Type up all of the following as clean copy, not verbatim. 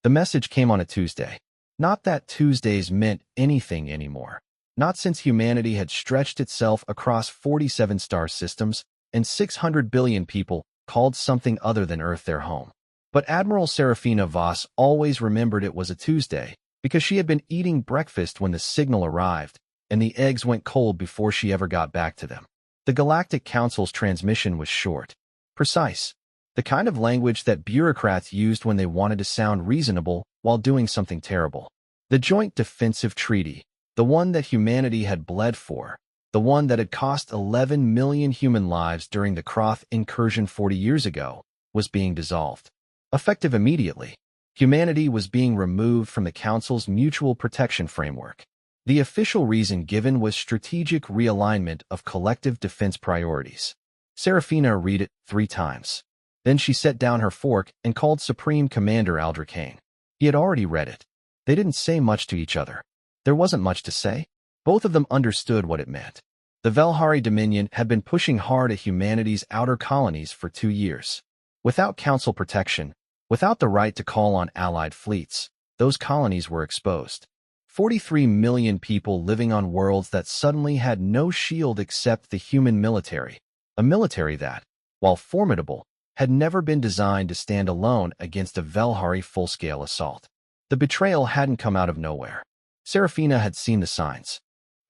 The message came on a Tuesday. Not that Tuesdays meant anything anymore. Not since humanity had stretched itself across 47 star systems and 600 billion people called something other than Earth their home. But Admiral Serafina Voss always remembered it was a Tuesday because she had been eating breakfast when the signal arrived, and the eggs went cold before she ever got back to them. The Galactic Council's transmission was short, precise, the kind of language that bureaucrats used when they wanted to sound reasonable while doing something terrible. The Joint Defensive Treaty, the one that humanity had bled for, the one that had cost 11 million human lives during the Croth incursion 40 years ago, was being dissolved. Effective immediately, humanity was being removed from the Council's mutual protection framework. The official reason given was strategic realignment of collective defense priorities. Serafina read it 3 times. Then she set down her fork and called Supreme Commander Aldrich Hayne. He had already read it. They didn't say much to each other. There wasn't much to say. Both of them understood what it meant. The Velhari Dominion had been pushing hard at humanity's outer colonies for 2 years. Without Council protection, without the right to call on allied fleets, those colonies were exposed. 43 million people living on worlds that suddenly had no shield except the human military, a military that, while formidable, had never been designed to stand alone against a Velhari full-scale assault. The betrayal hadn't come out of nowhere. Serafina had seen the signs.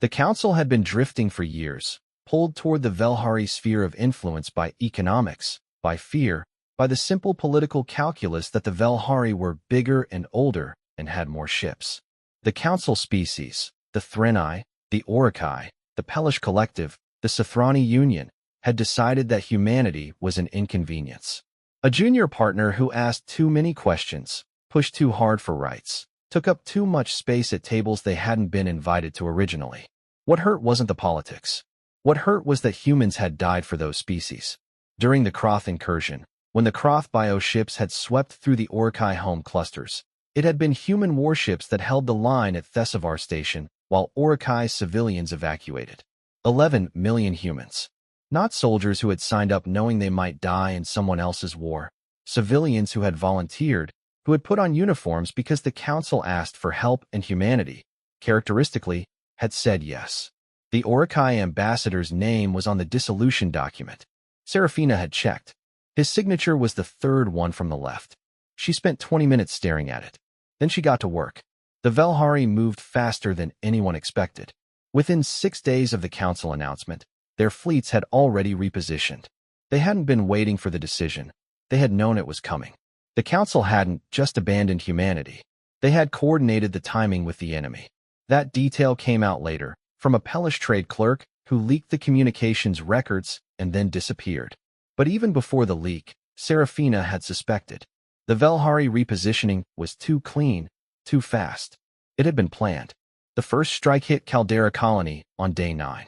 The Council had been drifting for years, pulled toward the Velhari sphere of influence by economics, by fear, by the simple political calculus that the Velhari were bigger and older and had more ships. The Council species, the Threnai, the Orokai, the Pelish Collective, the Sothrani Union, had decided that humanity was an inconvenience. A junior partner who asked too many questions, pushed too hard for rights, took up too much space at tables they hadn't been invited to originally. What hurt wasn't the politics. What hurt was that humans had died for those species. During the Croth incursion, when the Croth bioships had swept through the Orokai home clusters, it had been human warships that held the line at Thesavar Station while Orokai civilians evacuated. 11 million humans. Not soldiers who had signed up knowing they might die in someone else's war. Civilians who had volunteered, who had put on uniforms because the Council asked for help, and humanity, characteristically, had said yes. The Orokai ambassador's name was on the dissolution document. Serafina had checked. His signature was the 3rd one from the left. She spent 20 minutes staring at it. Then she got to work. The Velhari moved faster than anyone expected. Within 6 days of the Council announcement, their fleets had already repositioned. They hadn't been waiting for the decision. They had known it was coming. The Council hadn't just abandoned humanity. They had coordinated the timing with the enemy. That detail came out later, from a Pelish trade clerk who leaked the communications records and then disappeared. But even before the leak, Serafina had suspected. The Velhari repositioning was too clean, too fast. It had been planned. The first strike hit Caldera Colony on day 9.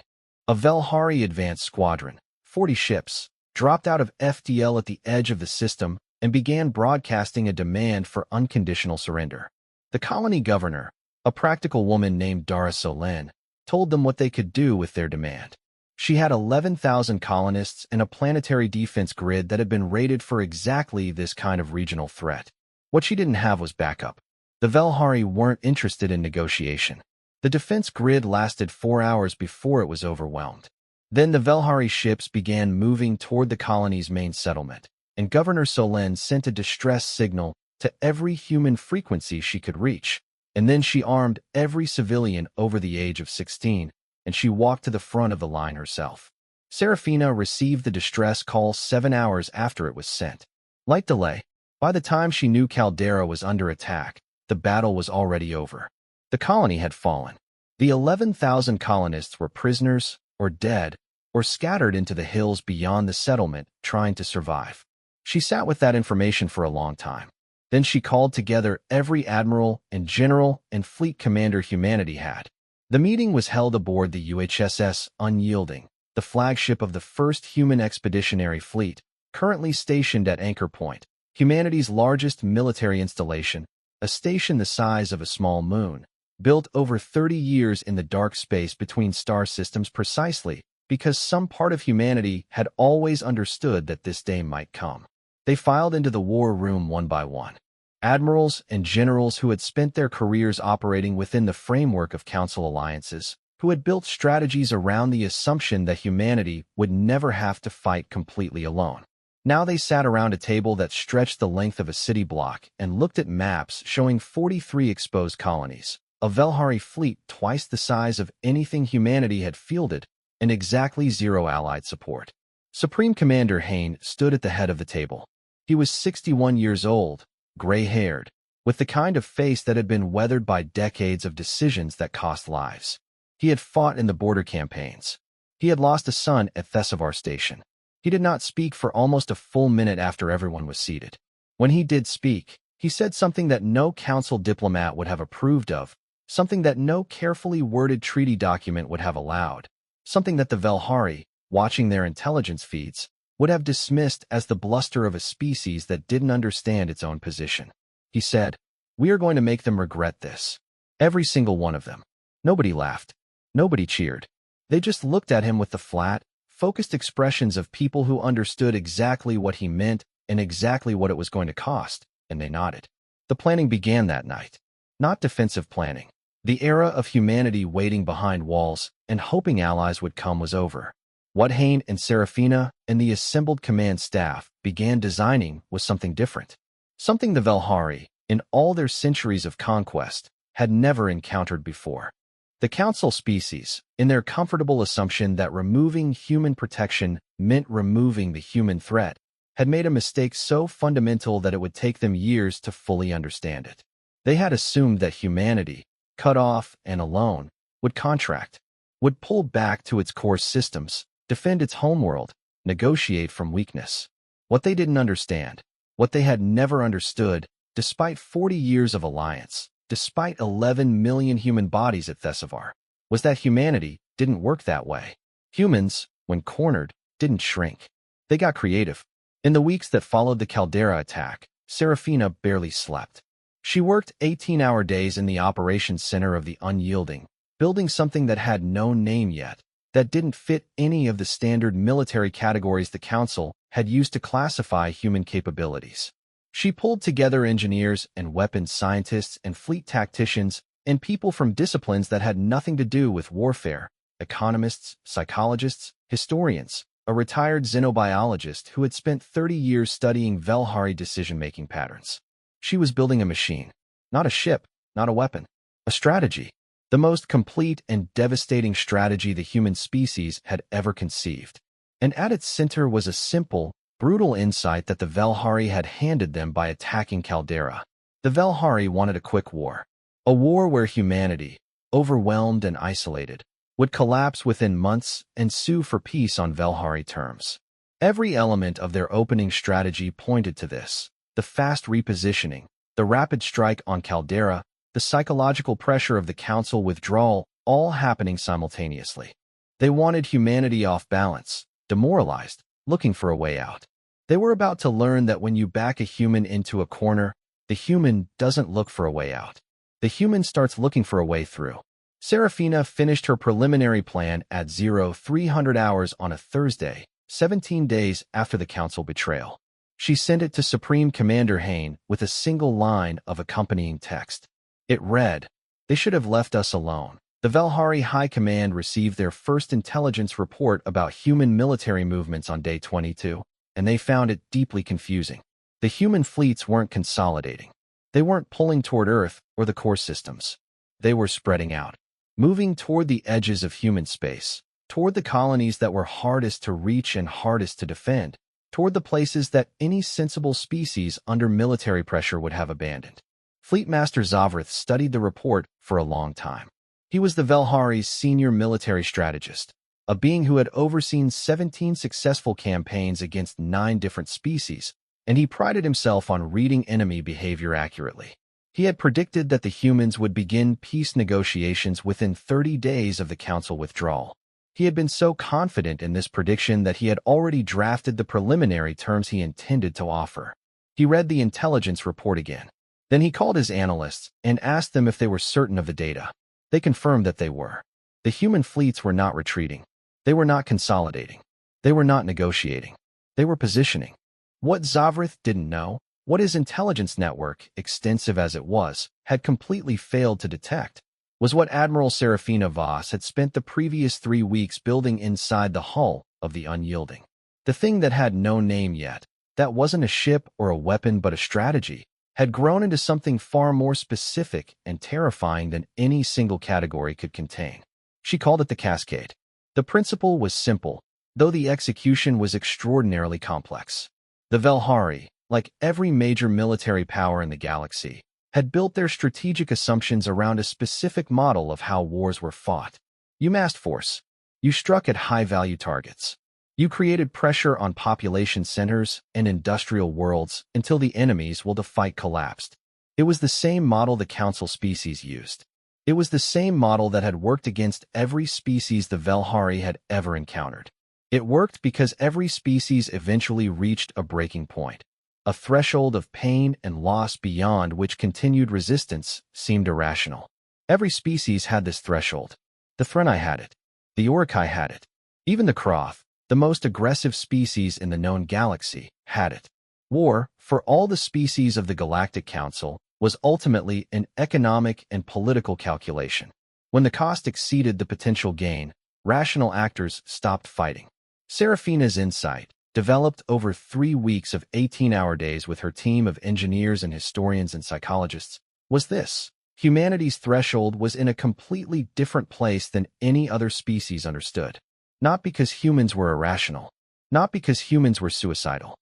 A Velhari advanced squadron, 40 ships, dropped out of FDL at the edge of the system and began broadcasting a demand for unconditional surrender. The colony governor, a practical woman named Dara Solen, told them what they could do with their demand. She had 11,000 colonists and a planetary defense grid that had been rated for exactly this kind of regional threat. What she didn't have was backup. The Velhari weren't interested in negotiation. The defense grid lasted 4 hours before it was overwhelmed. Then the Velhari ships began moving toward the colony's main settlement, and Governor Solen sent a distress signal to every human frequency she could reach. And then she armed every civilian over the age of 16, and she walked to the front of the line herself. Serafina received the distress call 7 hours after it was sent. Light delay. By the time she knew Caldera was under attack, the battle was already over. The colony had fallen. The 11,000 colonists were prisoners, or dead, or scattered into the hills beyond the settlement, trying to survive. She sat with that information for a long time. Then she called together every admiral and general and fleet commander humanity had. The meeting was held aboard the UHSS Unyielding, the flagship of the first human expeditionary fleet, currently stationed at Anchor Point, humanity's largest military installation, a station the size of a small moon, built over 30 years in the dark space between star systems precisely because some part of humanity had always understood that this day might come. They filed into the war room one by one. Admirals and generals who had spent their careers operating within the framework of council alliances, who had built strategies around the assumption that humanity would never have to fight completely alone. Now they sat around a table that stretched the length of a city block and looked at maps showing 43 exposed colonies, a Velhari fleet twice the size of anything humanity had fielded, and exactly zero allied support. Supreme Commander Hain stood at the head of the table. He was 61 years old, gray-haired, with the kind of face that had been weathered by decades of decisions that cost lives. He had fought in the border campaigns. He had lost a son at Thesavar Station. He did not speak for almost a full minute after everyone was seated. When he did speak, he said something that no council diplomat would have approved of, something that no carefully worded treaty document would have allowed, something that the Velhari, watching their intelligence feeds, would have dismissed as the bluster of a species that didn't understand its own position. He said, "We are going to make them regret this. Every single one of them." Nobody laughed. Nobody cheered. They just looked at him with the flat, focused expressions of people who understood exactly what he meant and exactly what it was going to cost, and they nodded. The planning began that night. Not defensive planning. The era of humanity waiting behind walls and hoping allies would come was over. What Hain and Serafina and the assembled command staff began designing was something different. Something the Velhari, in all their centuries of conquest, had never encountered before. The council species, in their comfortable assumption that removing human protection meant removing the human threat, had made a mistake so fundamental that it would take them years to fully understand it. They had assumed that humanity, cut off and alone, would contract, would pull back to its core systems, defend its homeworld, negotiate from weakness. What they didn't understand, what they had never understood, despite 40 years of alliance, despite 11 million human bodies at Thesavar, was that humanity didn't work that way. Humans, when cornered, didn't shrink. They got creative. In the weeks that followed the Caldera attack, Serafina barely slept. She worked 18-hour days in the operations center of the Unyielding, building something that had no name yet, that didn't fit any of the standard military categories the Council had used to classify human capabilities. She pulled together engineers and weapons scientists and fleet tacticians and people from disciplines that had nothing to do with warfare, economists, psychologists, historians, a retired xenobiologist who had spent 30 years studying Velhari decision-making patterns. She was building a machine, not a ship, not a weapon, a strategy, the most complete and devastating strategy the human species had ever conceived. And at its center was a simple, brutal insight that the Velhari had handed them by attacking Caldera. The Velhari wanted a quick war. A war where humanity, overwhelmed and isolated, would collapse within months and sue for peace on Velhari terms. Every element of their opening strategy pointed to this: the fast repositioning, the rapid strike on Caldera, the psychological pressure of the Council withdrawal, all happening simultaneously. They wanted humanity off balance, demoralized, looking for a way out. They were about to learn that when you back a human into a corner, the human doesn't look for a way out. The human starts looking for a way through. Serafina finished her preliminary plan at 0300 hours on a Thursday, 17 days after the Council betrayal. She sent it to Supreme Commander Hain with a single line of accompanying text. It read, "They should have left us alone." The Velhari High Command received their first intelligence report about human military movements on day 22, and they found it deeply confusing. The human fleets weren't consolidating. They weren't pulling toward Earth or the core systems. They were spreading out, moving toward the edges of human space, toward the colonies that were hardest to reach and hardest to defend, toward the places that any sensible species under military pressure would have abandoned. Fleetmaster Zavrith studied the report for a long time. He was the Velhari's senior military strategist, a being who had overseen 17 successful campaigns against 9 different species, and he prided himself on reading enemy behavior accurately. He had predicted that the humans would begin peace negotiations within 30 days of the Council withdrawal. He had been so confident in this prediction that he had already drafted the preliminary terms he intended to offer. He read the intelligence report again. Then he called his analysts and asked them if they were certain of the data. They confirmed that they were. The human fleets were not retreating. They were not consolidating. They were not negotiating. They were positioning. What Zavrith didn't know What his intelligence network, extensive as it was, had completely failed to detect was what Admiral Serafina Voss had spent the previous 3 weeks building inside the hull of the Unyielding. The thing that had no name yet, that wasn't a ship or a weapon but a strategy, had grown into something far more specific and terrifying than any single category could contain. She called it the Cascade. The principle was simple, though the execution was extraordinarily complex. The Velhari, like every major military power in the galaxy, had built their strategic assumptions around a specific model of how wars were fought. You massed force. You struck at high-value targets. You created pressure on population centers and industrial worlds until the enemy's will to fight collapsed. It was the same model the Council species used. It was the same model that had worked against every species the Velhari had ever encountered. It worked because every species eventually reached a breaking point. A threshold of pain and loss beyond which continued resistance seemed irrational. Every species had this threshold. The Threnai had it. The Urukai had it. Even the Kroth, the most aggressive species in the known galaxy, had it. War, for all the species of the Galactic Council, was ultimately an economic and political calculation. When the cost exceeded the potential gain, rational actors stopped fighting. Serafina's insight, developed over 3 weeks of 18-hour days with her team of engineers and historians and psychologists, was this: humanity's threshold was in a completely different place than any other species understood. Not because humans were irrational, not because humans were suicidal,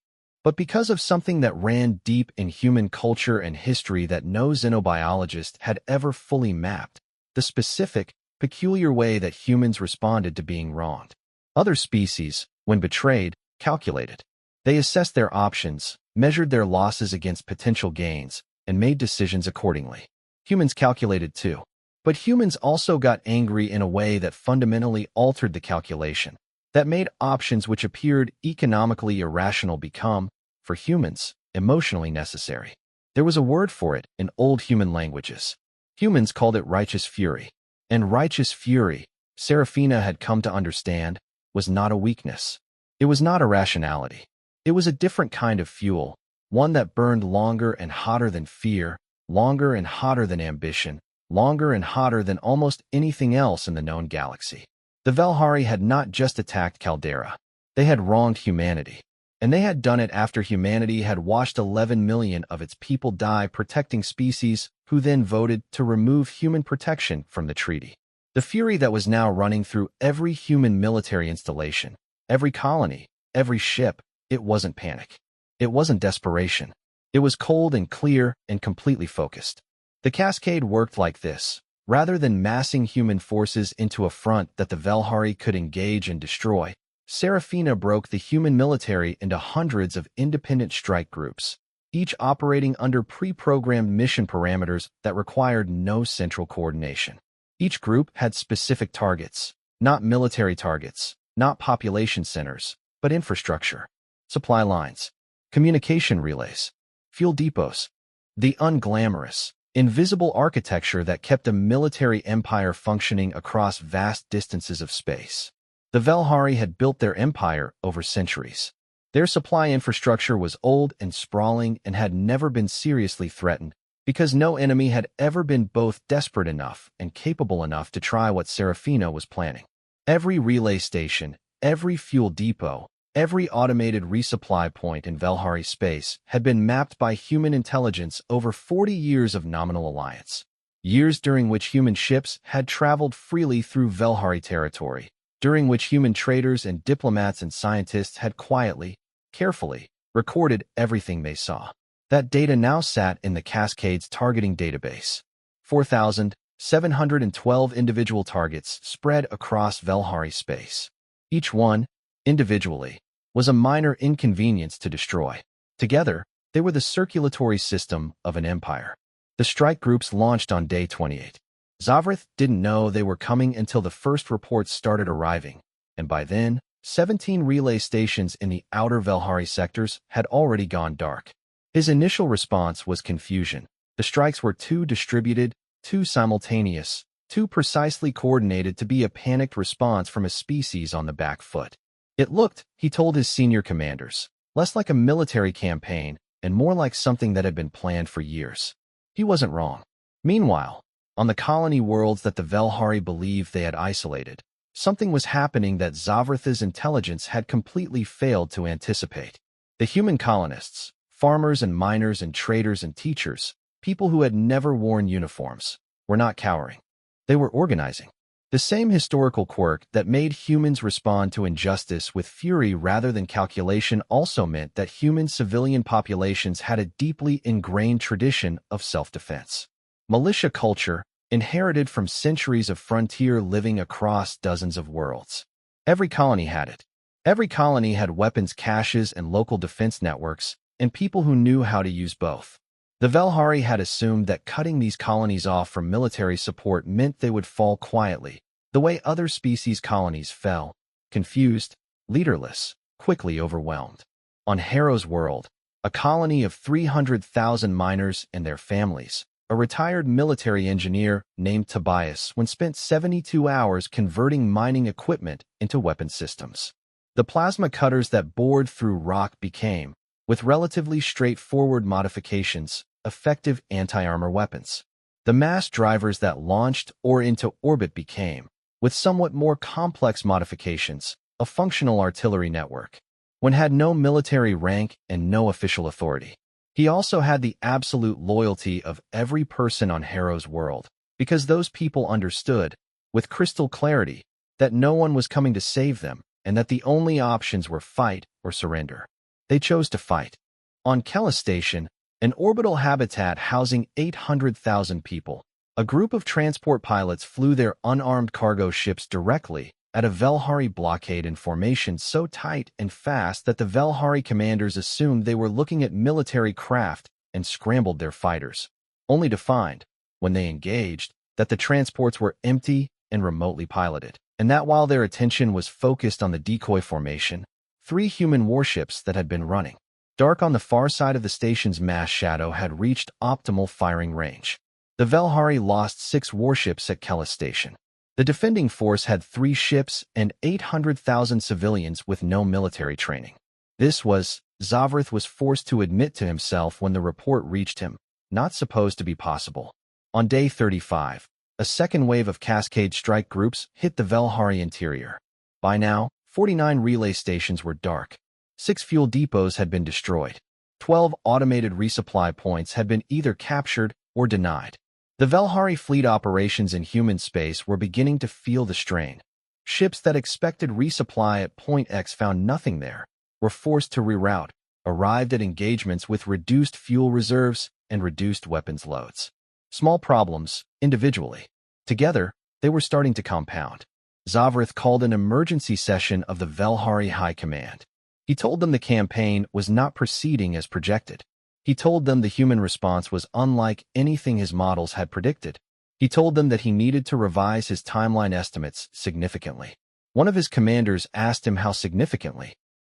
but because of something that ran deep in human culture and history that no xenobiologist had ever fully mapped: the specific, peculiar way that humans responded to being wronged. Other species, when betrayed, calculated. They assessed their options, measured their losses against potential gains, and made decisions accordingly. Humans calculated too. But humans also got angry in a way that fundamentally altered the calculation, that made options which appeared economically irrational become, for humans, emotionally necessary. There was a word for it in old human languages. Humans called it righteous fury. And righteous fury, Serafina had come to understand, was not a weakness. It was not irrationality. It was a different kind of fuel, one that burned longer and hotter than fear, longer and hotter than ambition, longer and hotter than almost anything else in the known galaxy. The Velhari had not just attacked Caldera. They had wronged humanity. And they had done it after humanity had watched 11 million of its people die protecting species who then voted to remove human protection from the treaty. The fury that was now running through every human military installation, every colony, every ship, it wasn't panic. It wasn't desperation. It was cold and clear and completely focused. The Cascade worked like this. Rather than massing human forces into a front that the Velhari could engage and destroy, Serafina broke the human military into hundreds of independent strike groups, each operating under pre-programmed mission parameters that required no central coordination. Each group had specific targets, not military targets, not population centers, but infrastructure, supply lines, communication relays, fuel depots, the unglamorous, invisible architecture that kept a military empire functioning across vast distances of space. The Velhari had built their empire over centuries. Their supply infrastructure was old and sprawling and had never been seriously threatened because no enemy had ever been both desperate enough and capable enough to try what Serafina was planning. Every relay station, every fuel depot, every automated resupply point in Velhari space had been mapped by human intelligence over 40 years of nominal alliance. Years during which human ships had traveled freely through Velhari territory, during which human traders and diplomats and scientists had quietly, carefully, recorded everything they saw. That data now sat in the Cascade's targeting database. 4,712 individual targets spread across Velhari space. Each one, individually, was a minor inconvenience to destroy. Together, they were the circulatory system of an empire. The strike groups launched on day 28. Zavrith didn't know they were coming until the first reports started arriving, and by then, 17 relay stations in the outer Velhari sectors had already gone dark. His initial response was confusion. The strikes were too distributed, too simultaneous, too precisely coordinated to be a panicked response from a species on the back foot. It looked, he told his senior commanders, less like a military campaign and more like something that had been planned for years. He wasn't wrong. Meanwhile, on the colony worlds that the Velhari believed they had isolated, something was happening that Zavratha's intelligence had completely failed to anticipate. The human colonists, farmers and miners and traders and teachers, people who had never worn uniforms, were not cowering. They were organizing. The same historical quirk that made humans respond to injustice with fury rather than calculation also meant that human civilian populations had a deeply ingrained tradition of self-defense. Militia culture, inherited from centuries of frontier living across dozens of worlds. Every colony had it. Every colony had weapons caches and local defense networks, and people who knew how to use both. The Velhari had assumed that cutting these colonies off from military support meant they would fall quietly, the way other species colonies fell, confused, leaderless, quickly overwhelmed. On Harrow's world, a colony of 300,000 miners and their families, a retired military engineer named Tobias spent 72 hours converting mining equipment into weapon systems. The plasma cutters that bored through rock became, with relatively straightforward modifications, effective anti-armor weapons. The mass drivers that launched or into orbit became, with somewhat more complex modifications, a functional artillery network. One had no military rank and no official authority. He also had the absolute loyalty of every person on Harrow's world, because those people understood, with crystal clarity, that no one was coming to save them, and that the only options were fight or surrender. They chose to fight. On Kella Station, an orbital habitat housing 800,000 people, a group of transport pilots flew their unarmed cargo ships directly at a Velhari blockade in formation so tight and fast that the Velhari commanders assumed they were looking at military craft and scrambled their fighters, only to find, when they engaged, that the transports were empty and remotely piloted, and that while their attention was focused on the decoy formation, 3 human warships that had been running dark on the far side of the station's mass shadow had reached optimal firing range. The Velhari lost 6 warships at Kella Station. The defending force had 3 ships and 800,000 civilians with no military training. This was, Zavrath was forced to admit to himself when the report reached him, not supposed to be possible. On day 35, a second wave of Cascade strike groups hit the Velhari interior. By now, 49 relay stations were dark. 6 fuel depots had been destroyed. 12 automated resupply points had been either captured or denied. The Velhari fleet operations in human space were beginning to feel the strain. Ships that expected resupply at Point X found nothing there, were forced to reroute, arrived at engagements with reduced fuel reserves and reduced weapons loads. Small problems, individually. Together, they were starting to compound. Zavrath called an emergency session of the Velhari High Command. He told them the campaign was not proceeding as projected. He told them the human response was unlike anything his models had predicted. He told them that he needed to revise his timeline estimates significantly. One of his commanders asked him how significantly.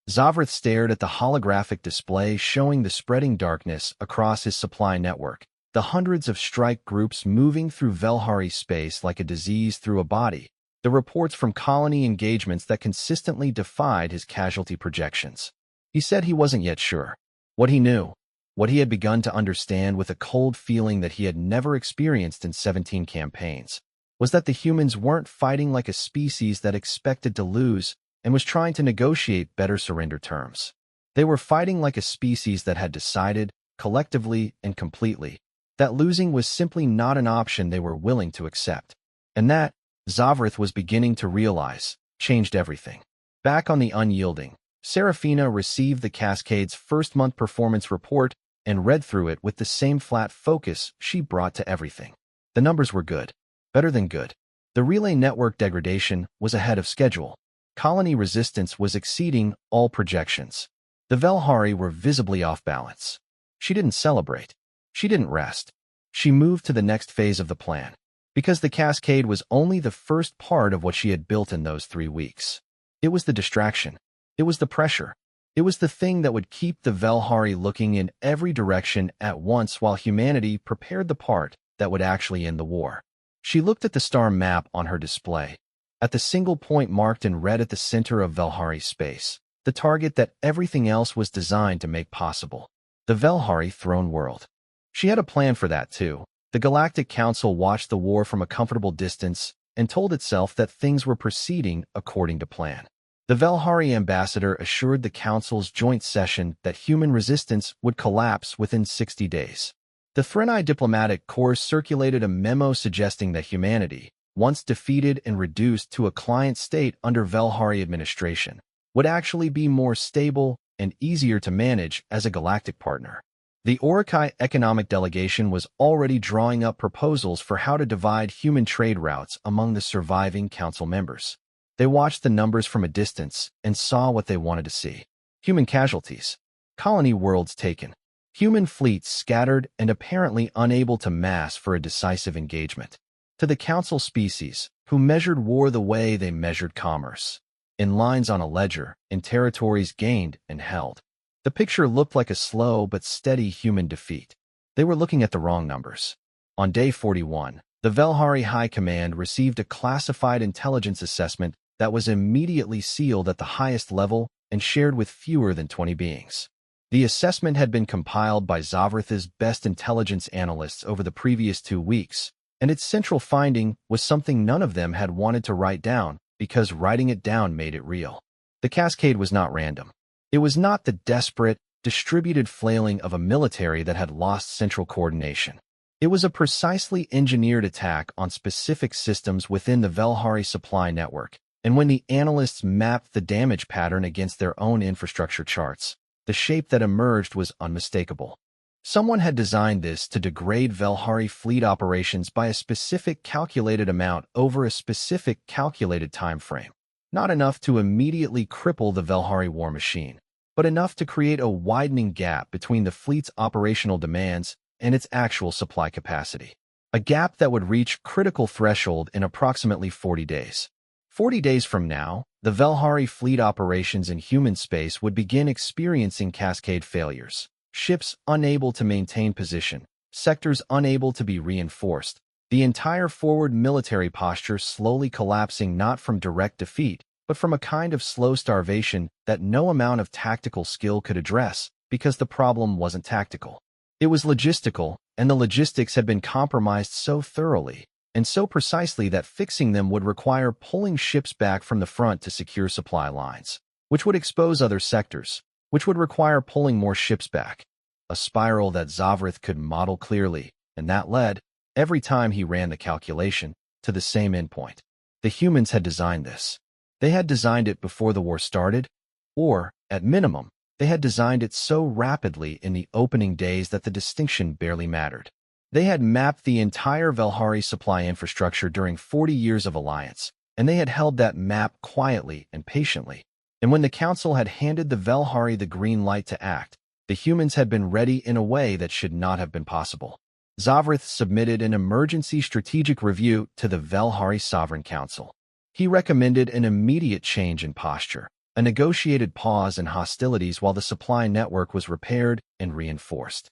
Zavrath stared at the holographic display showing the spreading darkness across his supply network, the hundreds of strike groups moving through Velhari space like a disease through a body, the reports from colony engagements that consistently defied his casualty projections. He said he wasn't yet sure. What he knew, what he had begun to understand with a cold feeling that he had never experienced in 17 campaigns, was that the humans weren't fighting like a species that expected to lose and was trying to negotiate better surrender terms. They were fighting like a species that had decided, collectively and completely, that losing was simply not an option they were willing to accept. And that, Zavrath was beginning to realize, changed everything. Back on the Unyielding, Serafina received the Cascade's first-month performance report and read through it with the same flat focus she brought to everything. The numbers were good. Better than good. The relay network degradation was ahead of schedule. Colony resistance was exceeding all projections. The Velhari were visibly off balance. She didn't celebrate. She didn't rest. She moved to the next phase of the plan, because the Cascade was only the first part of what she had built in those 3 weeks. It was the distraction. It was the pressure. It was the thing that would keep the Velhari looking in every direction at once while humanity prepared the part that would actually end the war. She looked at the star map on her display, at the single point marked in red at the center of Velhari space, the target that everything else was designed to make possible. the Velhari throne world. She had a plan for that too. The Galactic Council watched the war from a comfortable distance and told itself that things were proceeding according to plan. The Velhari ambassador assured the Council's joint session that human resistance would collapse within 60 days. The Threnai diplomatic corps circulated a memo suggesting that humanity, once defeated and reduced to a client state under Velhari administration, would actually be more stable and easier to manage as a galactic partner. The Orokai economic delegation was already drawing up proposals for how to divide human trade routes among the surviving council members. They watched the numbers from a distance and saw what they wanted to see. Human casualties. Colony worlds taken. Human fleets scattered and apparently unable to mass for a decisive engagement. To the council species, who measured war the way they measured commerce. In lines on a ledger, in territories gained and held. The picture looked like a slow but steady human defeat. They were looking at the wrong numbers. On day 41, the Velhari High Command received a classified intelligence assessment that was immediately sealed at the highest level and shared with fewer than 20 beings. The assessment had been compiled by Zavrith's best intelligence analysts over the previous 2 weeks, and its central finding was something none of them had wanted to write down because writing it down made it real. The cascade was not random. It was not the desperate, distributed flailing of a military that had lost central coordination. It was a precisely engineered attack on specific systems within the Velhari supply network, and when the analysts mapped the damage pattern against their own infrastructure charts, the shape that emerged was unmistakable. Someone had designed this to degrade Velhari fleet operations by a specific calculated amount over a specific calculated time frame. Not enough to immediately cripple the Velhari war machine, but enough to create a widening gap between the fleet's operational demands and its actual supply capacity. A gap that would reach critical threshold in approximately 40 days. 40 days from now, the Velhari fleet operations in human space would begin experiencing cascade failures. Ships unable to maintain position, sectors unable to be reinforced, the entire forward military posture slowly collapsing not from direct defeat, but from a kind of slow starvation that no amount of tactical skill could address because the problem wasn't tactical. It was logistical, and the logistics had been compromised so thoroughly and so precisely that fixing them would require pulling ships back from the front to secure supply lines, which would expose other sectors, which would require pulling more ships back. A spiral that Zavrith could model clearly, and that led, every time he ran the calculation, to the same endpoint. The humans had designed this. They had designed it before the war started, or, at minimum, they had designed it so rapidly in the opening days that the distinction barely mattered. They had mapped the entire Velhari supply infrastructure during 40 years of alliance, and they had held that map quietly and patiently. And when the Council had handed the Velhari the green light to act, the humans had been ready in a way that should not have been possible. Zavrith submitted an emergency strategic review to the Velhari Sovereign Council. He recommended an immediate change in posture, a negotiated pause in hostilities while the supply network was repaired and reinforced.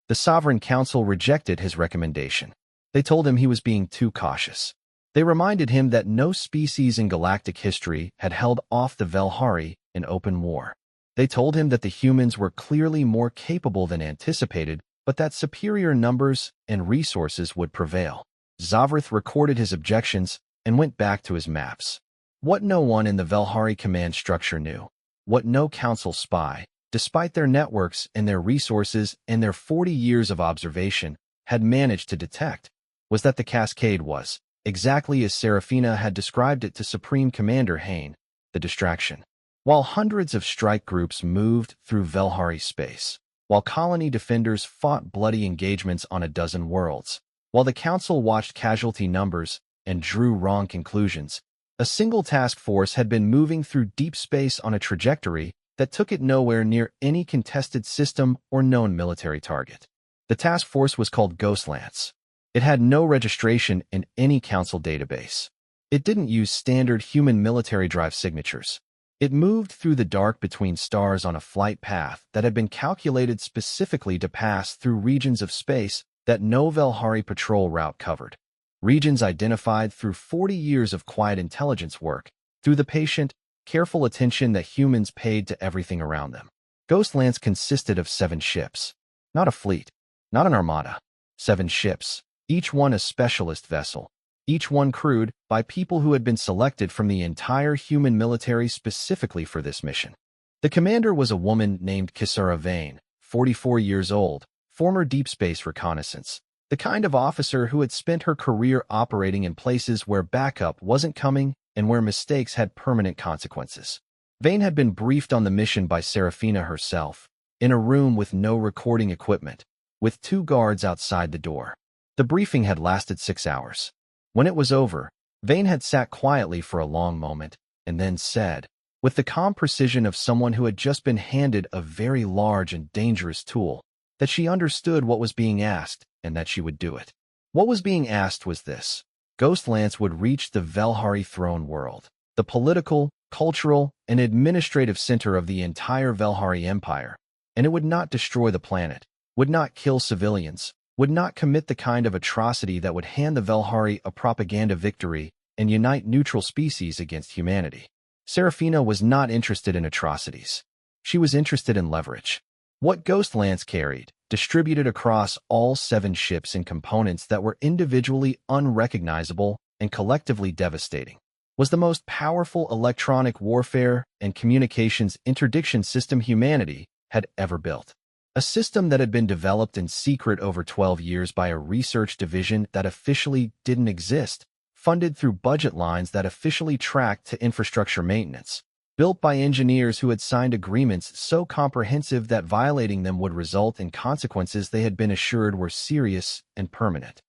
The Sovereign Council rejected his recommendation. They told him he was being too cautious. They reminded him that no species in galactic history had held off the Velhari in open war. They told him that the humans were clearly more capable than anticipated, but that superior numbers and resources would prevail. Zavrith recorded his objections and went back to his maps. What no one in the Velhari command structure knew, what no council spy, despite their networks and their resources and their 40 years of observation, had managed to detect, was that the cascade was, exactly as Serafina had described it to Supreme Commander Hain, the distraction. While hundreds of strike groups moved through Velhari space, while colony defenders fought bloody engagements on a dozen worlds, while the Council watched casualty numbers and drew wrong conclusions, a single task force had been moving through deep space on a trajectory that took it nowhere near any contested system or known military target. The task force was called Ghostlance. It had no registration in any council database. It didn't use standard human military drive signatures. It moved through the dark between stars on a flight path that had been calculated specifically to pass through regions of space that no Velhari patrol route covered. Regions identified through 40 years of quiet intelligence work, through the patient, careful attention that humans paid to everything around them. Ghostlance consisted of 7 ships. Not a fleet, not an armada. 7 ships, each one a specialist vessel, each one crewed by people who had been selected from the entire human military specifically for this mission. The commander was a woman named Kisara Vane, 44 years old, former deep space reconnaissance, the kind of officer who had spent her career operating in places where backup wasn't coming and where mistakes had permanent consequences. Vane had been briefed on the mission by Serafina herself, in a room with no recording equipment, with 2 guards outside the door. The briefing had lasted 6 hours. When it was over, Vane had sat quietly for a long moment and then said, with the calm precision of someone who had just been handed a very large and dangerous tool, that she understood what was being asked and that she would do it. What was being asked was this: Ghostlands would reach the Velhari throne world, the political, cultural, and administrative center of the entire Velhari Empire, and it would not destroy the planet, would not kill civilians, would not commit the kind of atrocity that would hand the Velhari a propaganda victory and unite neutral species against humanity. Serafina was not interested in atrocities. She was interested in leverage. What Ghostlands carried, distributed across all 7 ships and components that were individually unrecognizable and collectively devastating, was the most powerful electronic warfare and communications interdiction system humanity had ever built. A system that had been developed in secret over 12 years by a research division that officially didn't exist, funded through budget lines that officially tracked to infrastructure maintenance, built by engineers who had signed agreements so comprehensive that violating them would result in consequences they had been assured were serious and permanent.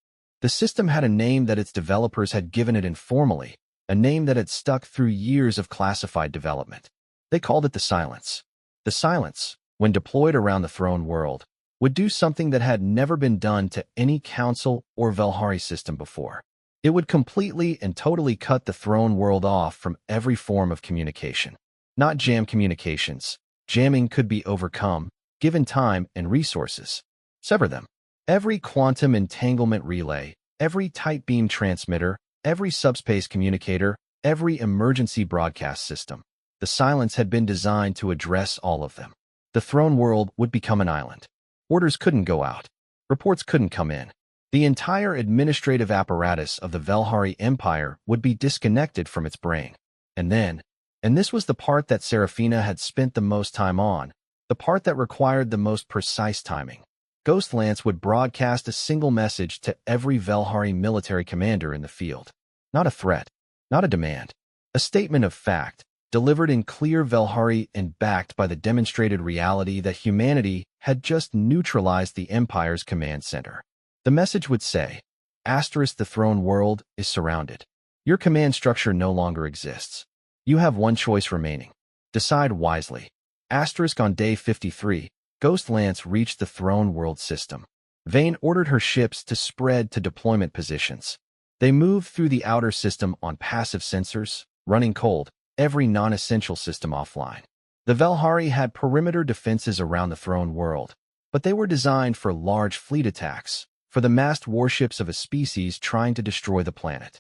The system had a name that its developers had given it informally, a name that had stuck through years of classified development. They called it the Silence. The Silence, when deployed around the throne world, would do something that had never been done to any council or Velhari system before. It would completely and totally cut the throne world off from every form of communication. Not jam communications. Jamming could be overcome, given time and resources. Sever them. Every quantum entanglement relay, every tight beam transmitter, every subspace communicator, every emergency broadcast system. The Silence had been designed to address all of them. The throne world would become an island. Orders couldn't go out. Reports couldn't come in. The entire administrative apparatus of the Velhari Empire would be disconnected from its brain. And this was the part that Serafina had spent the most time on, the part that required the most precise timing. Ghostlands would broadcast a single message to every Velhari military commander in the field. Not a threat, not a demand. A statement of fact, delivered in clear Velhari and backed by the demonstrated reality that humanity had just neutralized the Empire's command center. The message would say, the throne world is surrounded. Your command structure no longer exists. You have one choice remaining. Decide wisely. On day 53, Ghostlands reached the throne world system. Vane ordered her ships to spread to deployment positions. They moved through the outer system on passive sensors, running cold, every non-essential system offline. The Velhari had perimeter defenses around the throne world, but they were designed for large fleet attacks, for the massed warships of a species trying to destroy the planet.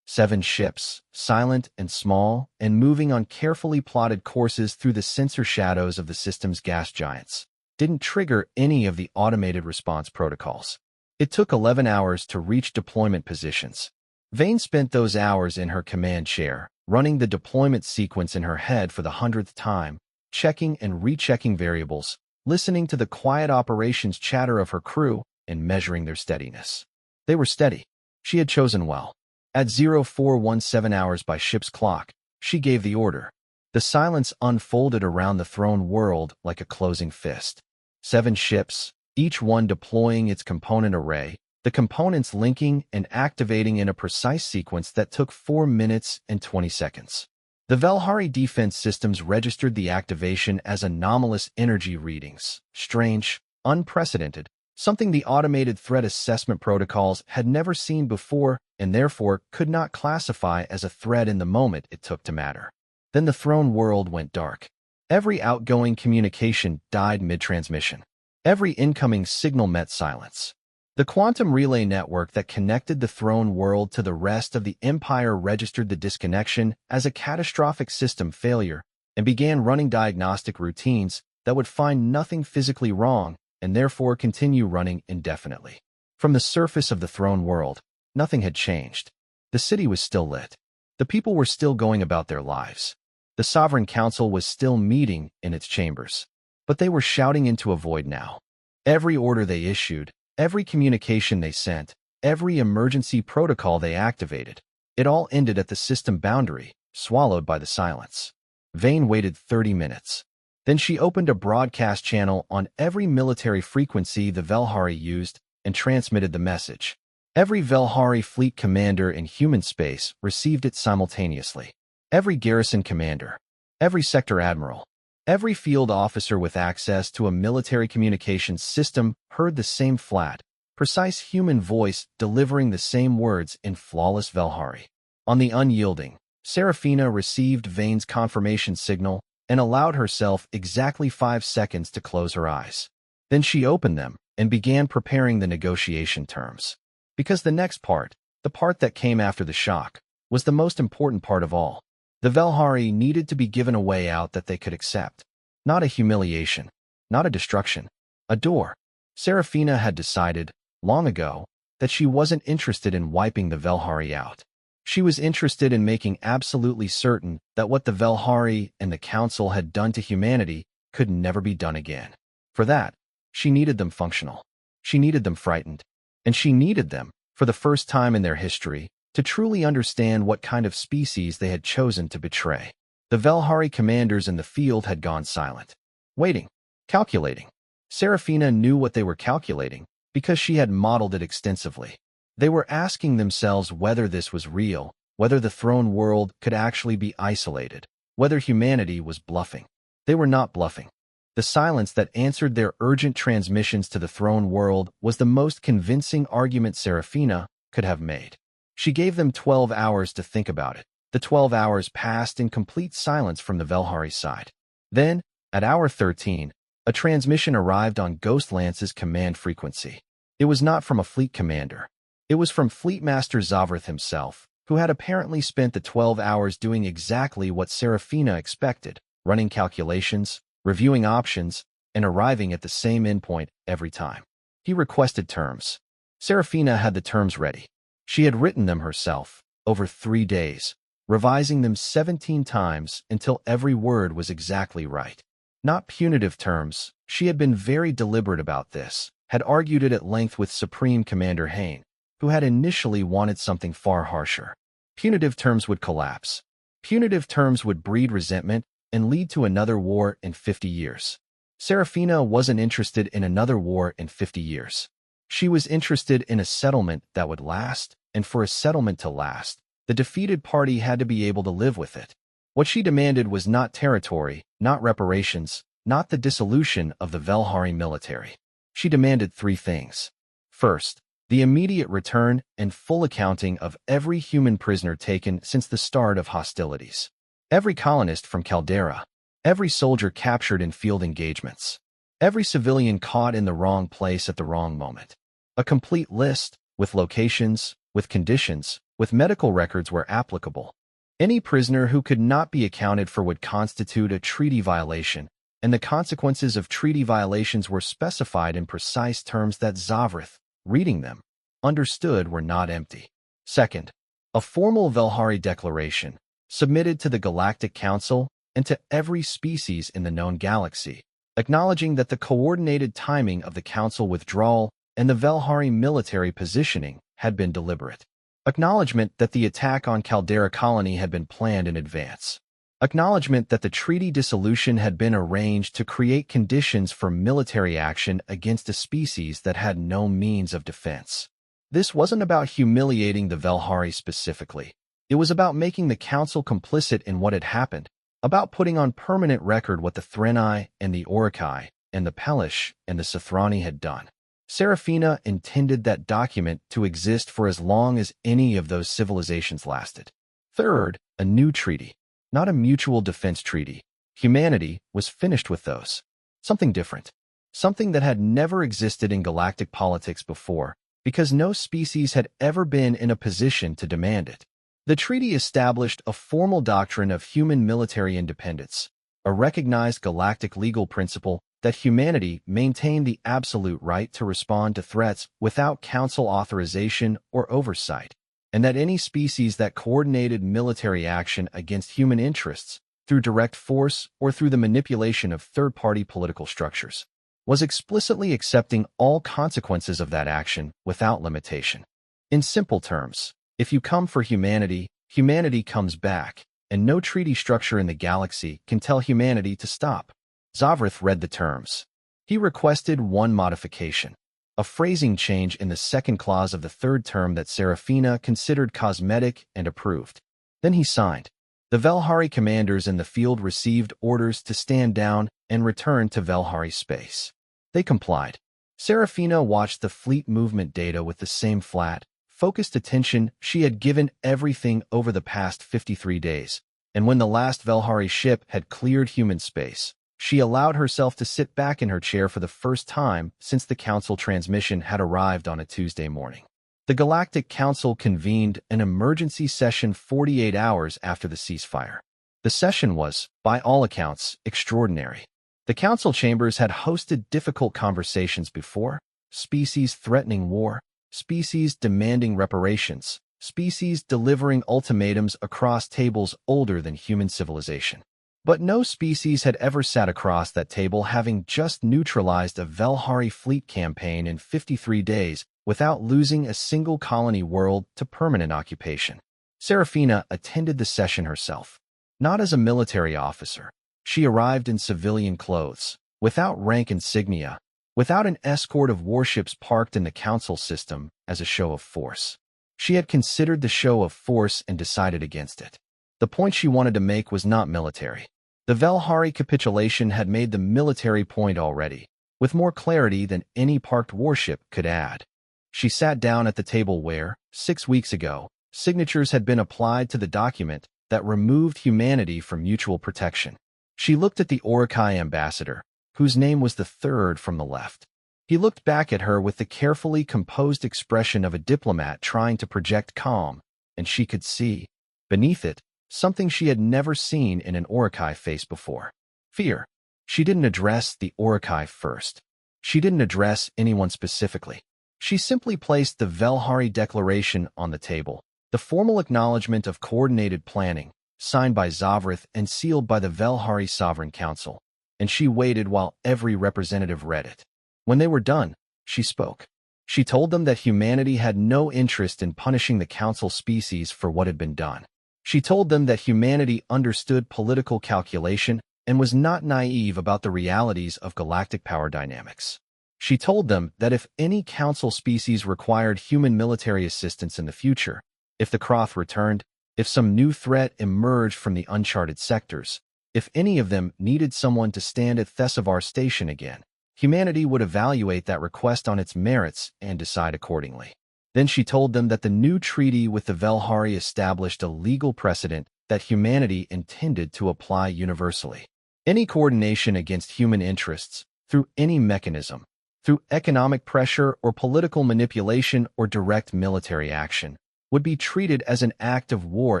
7 ships, silent and small, and moving on carefully plotted courses through the sensor shadows of the system's gas giants, didn't trigger any of the automated response protocols. It took 11 hours to reach deployment positions. Vane spent those hours in her command chair, running the deployment sequence in her head for the 100th time, checking and rechecking variables, listening to the quiet operations chatter of her crew, and measuring their steadiness. They were steady. She had chosen well. At 0417 hours by ship's clock, she gave the order. The Silence unfolded around the throne world like a closing fist. 7 ships, each one deploying its component array, the components linking and activating in a precise sequence that took 4 minutes and 20 seconds. The Velhari defense systems registered the activation as anomalous energy readings, strange, unprecedented, something the automated threat assessment protocols had never seen before and therefore could not classify as a threat in the moment it took to matter. Then the throne world went dark. Every outgoing communication died mid-transmission. Every incoming signal met silence. The quantum relay network that connected the throne world to the rest of the Empire registered the disconnection as a catastrophic system failure and began running diagnostic routines that would find nothing physically wrong and therefore continue running indefinitely. From the surface of the throne world, nothing had changed. The city was still lit. The people were still going about their lives. The Sovereign Council was still meeting in its chambers. But they were shouting into a void now. Every order they issued, every communication they sent, every emergency protocol they activated, it all ended at the system boundary, swallowed by the silence. Vane waited 30 minutes. Then she opened a broadcast channel on every military frequency the Velhari used and transmitted the message. Every Velhari fleet commander in human space received it simultaneously. Every garrison commander, every sector admiral, every field officer with access to a military communications system heard the same flat, precise human voice delivering the same words in flawless Velhari. On the unyielding, Serafina received Vane's confirmation signal and allowed herself exactly 5 seconds to close her eyes. Then she opened them and began preparing the negotiation terms. Because the next part, the part that came after the shock, was the most important part of all. The Velhari needed to be given a way out that they could accept. Not a humiliation, not a destruction, a door. Serafina had decided, long ago, that she wasn't interested in wiping the Velhari out. She was interested in making absolutely certain that what the Velhari and the Council had done to humanity could never be done again. For that, she needed them functional. She needed them frightened. And she needed them, for the first time in their history, to truly understand what kind of species they had chosen to betray. The Velhari commanders in the field had gone silent. Waiting. Calculating. Serafina knew what they were calculating, because she had modeled it extensively. They were asking themselves whether this was real, whether the throne world could actually be isolated, whether humanity was bluffing. They were not bluffing. The silence that answered their urgent transmissions to the throne world was the most convincing argument Serafina could have made. She gave them 12 hours to think about it. The 12 hours passed in complete silence from the Velhari side. Then, at hour 13, a transmission arrived on Ghost Lance's command frequency. It was not from a fleet commander. It was from Fleet Master Zavrith himself, who had apparently spent the 12 hours doing exactly what Serafina expected, running calculations, reviewing options, and arriving at the same endpoint every time. He requested terms. Serafina had the terms ready. She had written them herself, over 3 days, revising them 17 times until every word was exactly right. Not punitive terms, she had been very deliberate about this, had argued it at length with Supreme Commander Hain, who had initially wanted something far harsher. Punitive terms would collapse. Punitive terms would breed resentment and lead to another war in 50 years. Serafina wasn't interested in another war in 50 years. She was interested in a settlement that would last, and for a settlement to last, the defeated party had to be able to live with it. What she demanded was not territory, not reparations, not the dissolution of the Velhari military. She demanded 3 things. First, the immediate return and full accounting of every human prisoner taken since the start of hostilities. Every colonist from Caldera, every soldier captured in field engagements, every civilian caught in the wrong place at the wrong moment. A complete list, with locations, with conditions, with medical records where applicable. Any prisoner who could not be accounted for would constitute a treaty violation, and the consequences of treaty violations were specified in precise terms that Zavrith, reading them, understood were not empty. Second, a formal Velhari declaration, submitted to the Galactic Council and to every species in the known galaxy, acknowledging that the coordinated timing of the Council withdrawal and the Velhari military positioning had been deliberate. Acknowledgement that the attack on Caldera Colony had been planned in advance. Acknowledgement that the treaty dissolution had been arranged to create conditions for military action against a species that had no means of defense. This wasn't about humiliating the Velhari specifically. It was about making the Council complicit in what had happened, about putting on permanent record what the Threnai and the Orokai and the Pelish and the Sithrani had done. Serafina intended that document to exist for as long as any of those civilizations lasted. Third, a new treaty, not a mutual defense treaty. Humanity was finished with those. Something different. Something that had never existed in galactic politics before, because no species had ever been in a position to demand it. The treaty established a formal doctrine of human military independence, a recognized galactic legal principle that humanity maintained the absolute right to respond to threats without council authorization or oversight, and that any species that coordinated military action against human interests through direct force or through the manipulation of third-party political structures was explicitly accepting all consequences of that action without limitation. In simple terms, if you come for humanity, humanity comes back, and no treaty structure in the galaxy can tell humanity to stop. Zavrith read the terms. He requested one modification, a phrasing change in the second clause of the third term that Serafina considered cosmetic and approved. Then he signed. The Velhari commanders in the field received orders to stand down and return to Velhari space. They complied. Serafina watched the fleet movement data with the same flat, focused attention she had given everything over the past 53 days, and when the last Velhari ship had cleared human space, she allowed herself to sit back in her chair for the first time since the Council transmission had arrived on a Tuesday morning. The Galactic Council convened an emergency session 48 hours after the ceasefire. The session was, by all accounts, extraordinary. The Council chambers had hosted difficult conversations before: species threatening war, species demanding reparations, species delivering ultimatums across tables older than human civilization. But no species had ever sat across that table having just neutralized a Velhari fleet campaign in 53 days without losing a single colony world to permanent occupation. Serafina attended the session herself. Not as a military officer. She arrived in civilian clothes, without rank insignia, without an escort of warships parked in the Council system as a show of force. She had considered the show of force and decided against it. The point she wanted to make was not military. The Velhari capitulation had made the military point already, with more clarity than any parked warship could add. She sat down at the table where, 6 weeks ago, signatures had been applied to the document that removed humanity from mutual protection. She looked at the Orokai ambassador, whose name was the third from the left. He looked back at her with the carefully composed expression of a diplomat trying to project calm, and she could see, beneath it, something she had never seen in an Orokai face before. Fear. She didn't address the Orokai first. She didn't address anyone specifically. She simply placed the Velhari Declaration on the table, the formal acknowledgement of coordinated planning, signed by Zavrith and sealed by the Velhari Sovereign Council, and she waited while every representative read it. When they were done, she spoke. She told them that humanity had no interest in punishing the Council species for what had been done. She told them that humanity understood political calculation and was not naive about the realities of galactic power dynamics. She told them that if any Council species required human military assistance in the future, if the Kroth returned, if some new threat emerged from the uncharted sectors, if any of them needed someone to stand at Thesavar Station again, humanity would evaluate that request on its merits and decide accordingly. Then she told them that the new treaty with the Velhari established a legal precedent that humanity intended to apply universally. Any coordination against human interests, through any mechanism, through economic pressure or political manipulation or direct military action, would be treated as an act of war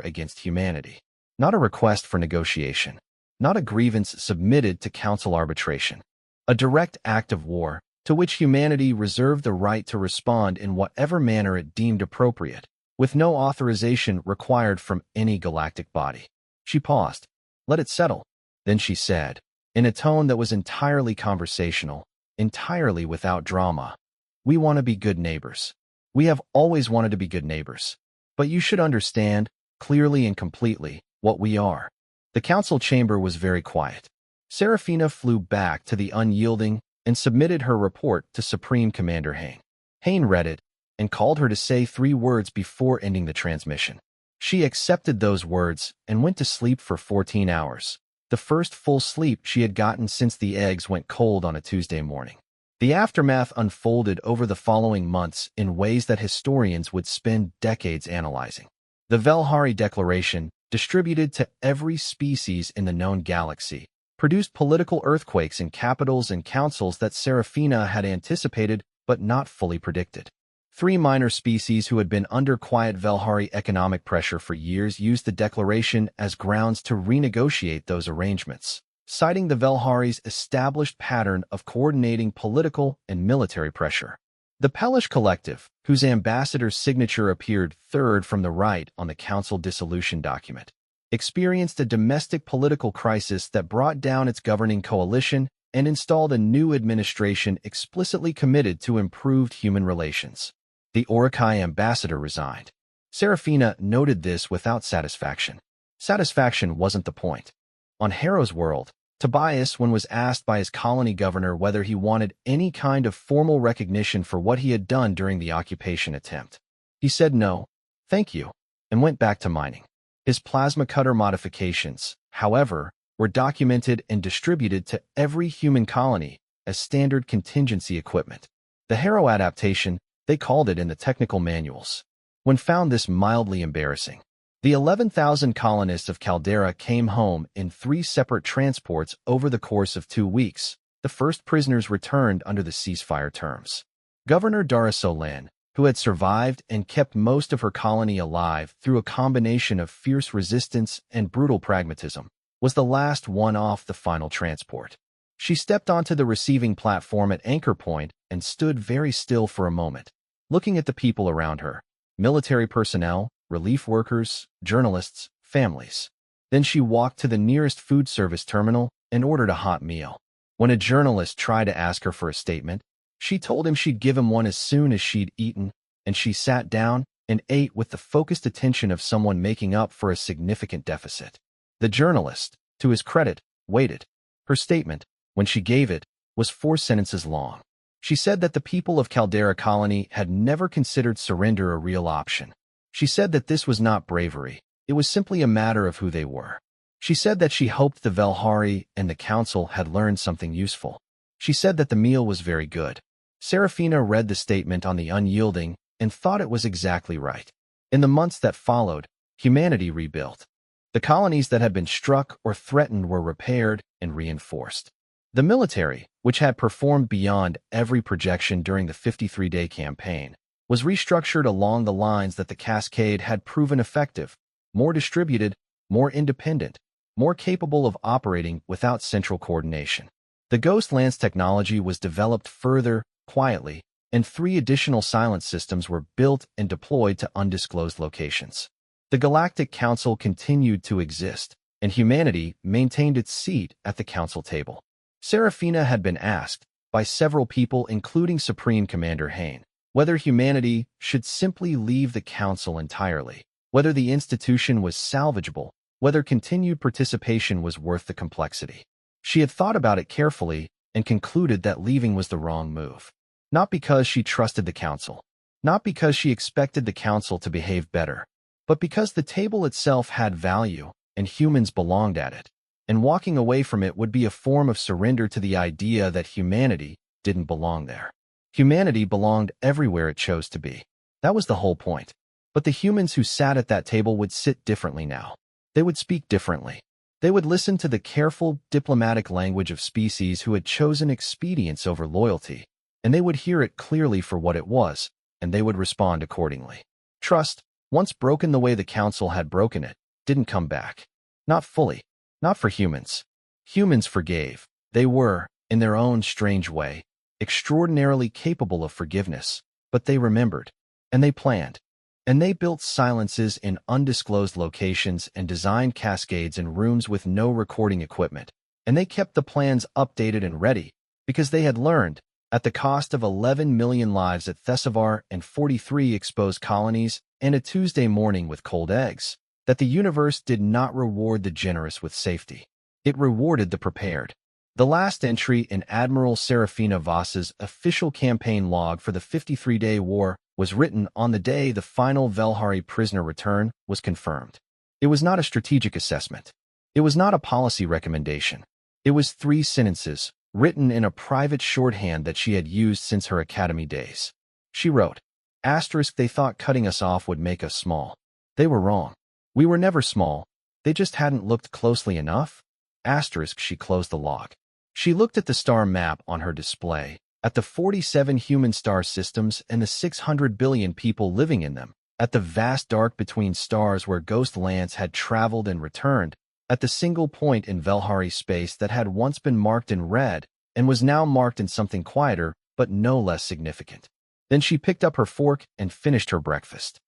against humanity, not a request for negotiation, not a grievance submitted to council arbitration. A direct act of war, to which humanity reserved the right to respond in whatever manner it deemed appropriate, with no authorization required from any galactic body. She paused. Let it settle. Then she said, in a tone that was entirely conversational, entirely without drama, "We want to be good neighbors. We have always wanted to be good neighbors. But you should understand, clearly and completely, what we are." The council chamber was very quiet. Serafina flew back to the unyielding and submitted her report to Supreme Commander Hain. Hain read it and called her to say 3 words before ending the transmission. She accepted those words and went to sleep for 14 hours, the first full sleep she had gotten since the eggs went cold on a Tuesday morning. The aftermath unfolded over the following months in ways that historians would spend decades analyzing. The Velhari Declaration, distributed to every species in the known galaxy, produced political earthquakes in capitals and councils that Serafina had anticipated but not fully predicted. 3 minor species who had been under quiet Velhari economic pressure for years used the declaration as grounds to renegotiate those arrangements. citing the Velhari's established pattern of coordinating political and military pressure. The Pelish Collective, whose ambassador's signature appeared third from the right on the council dissolution document, experienced a domestic political crisis that brought down its governing coalition and installed a new administration explicitly committed to improved human relations. The Orokai ambassador resigned. Serafina noted this without satisfaction. Satisfaction wasn't the point. On Harrow's world, Tobias, when was asked by his colony governor whether he wanted any kind of formal recognition for what he had done during the occupation attempt, he said no, thank you, and went back to mining. His plasma cutter modifications, however, were documented and distributed to every human colony as standard contingency equipment. The Harrow adaptation, they called it in the technical manuals. When found this mildly embarrassing, the 11,000 colonists of Caldera came home in 3 separate transports over the course of 2 weeks. The first prisoners returned under the ceasefire terms. Governor Darasolan, who had survived and kept most of her colony alive through a combination of fierce resistance and brutal pragmatism, was the last one off the final transport. She stepped onto the receiving platform at Anchor Point and stood very still for a moment, looking at the people around her, military personnel, relief workers, journalists, families. Then she walked to the nearest food service terminal and ordered a hot meal. When a journalist tried to ask her for a statement, she told him she'd give him one as soon as she'd eaten, and she sat down and ate with the focused attention of someone making up for a significant deficit. The journalist, to his credit, waited. Her statement, when she gave it, was 4 sentences long. She said that the people of Caldera Colony had never considered surrender a real option. She said that this was not bravery, it was simply a matter of who they were. She said that she hoped the Velhari and the council had learned something useful. She said that the meal was very good. Serafina read the statement on the unyielding and thought it was exactly right. In the months that followed, humanity rebuilt. The colonies that had been struck or threatened were repaired and reinforced. The military, which had performed beyond every projection during the 53-day campaign, was restructured along the lines that the Cascade had proven effective, more distributed, more independent, more capable of operating without central coordination. The Ghost Lance technology was developed further, quietly, and 3 additional silence systems were built and deployed to undisclosed locations. The Galactic Council continued to exist, and humanity maintained its seat at the council table. Serafina had been asked, by several people including Supreme Commander Hain, whether humanity should simply leave the council entirely, whether the institution was salvageable, whether continued participation was worth the complexity. She had thought about it carefully and concluded that leaving was the wrong move. Not because she trusted the council, not because she expected the council to behave better, but because the table itself had value and humans belonged at it, and walking away from it would be a form of surrender to the idea that humanity didn't belong there. Humanity belonged everywhere it chose to be. That was the whole point. But the humans who sat at that table would sit differently now. They would speak differently. They would listen to the careful, diplomatic language of species who had chosen expedience over loyalty, and they would hear it clearly for what it was, and they would respond accordingly. Trust, once broken the way the council had broken it, didn't come back. Not fully. Not for humans. Humans forgave. They were, in their own strange way, extraordinarily capable of forgiveness, but they remembered, and they planned, and they built silences in undisclosed locations and designed cascades in rooms with no recording equipment, and they kept the plans updated and ready, because they had learned, at the cost of 11 million lives at Thesavar and 43 exposed colonies and a Tuesday morning with cold eggs, that the universe did not reward the generous with safety. It rewarded the prepared. The last entry in Admiral Serafina Voss's official campaign log for the 53-day war was written on the day the final Velhari prisoner return was confirmed. It was not a strategic assessment. It was not a policy recommendation. It was 3 sentences, written in a private shorthand that she had used since her academy days. She wrote, "Asterisk, they thought cutting us off would make us small. They were wrong. We were never small. They just hadn't looked closely enough." Asterisk, she closed the log. She looked at the star map on her display, at the 47 human star systems and the 600 billion people living in them, at the vast dark between stars where Ghost Lance had traveled and returned, at the single point in Velhari's space that had once been marked in red and was now marked in something quieter but no less significant. Then she picked up her fork and finished her breakfast.